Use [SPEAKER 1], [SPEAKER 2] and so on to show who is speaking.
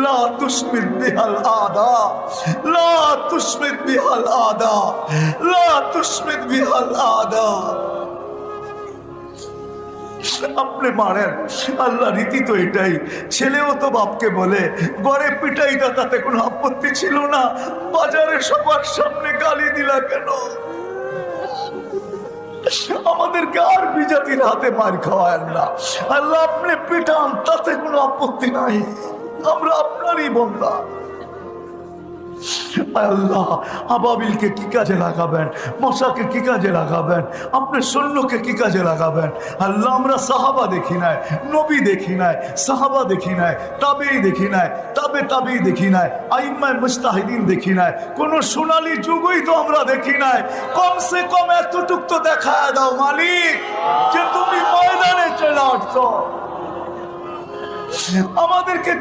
[SPEAKER 1] লা তুশমিত বিহাল আদা, লা তুশমিত বিহাল আদা, লা তুশমিত বিহাল আদা। আপনি মারেন, আল্লাহ রীতি তো এটাই। ছেলেও তো বাপকে বলে, ঘরে পিটাই দা, তাতে কোনো আপত্তি ছিল না, বাজারে সবার সামনে গালি দিলা কেন? আমাদেরকে আর বিজাতির হাতে মার খাওয়ায় না, আল্লাহ আপনি পিটান, তাতে কোনো আপত্তি নাই, আমরা আপনারই বন্দা। আল্লাহ আবাবিলকে কি কাজে লাগাবেন, মশাকে কি কাজে লাগাবেন, আপনার সৈন্যকে কি কাজে লাগাবেন? আল্লাহ আমরা সাহাবা দেখি নাই, নবী দেখি নাই, সাহাবা দেখি নাই, তাবেই দেখি নাই, তাবেই দেখি নাই, আইম্মায়ে মুজতাহিদিন দেখি নাই, কোন সোনালী যুগই তো আমরা দেখি নাই। কমসে কম এতটুক তো দেখায় দাও মালিক, যে তুমি ময়দানে চলে আসছো, আমাদেরকে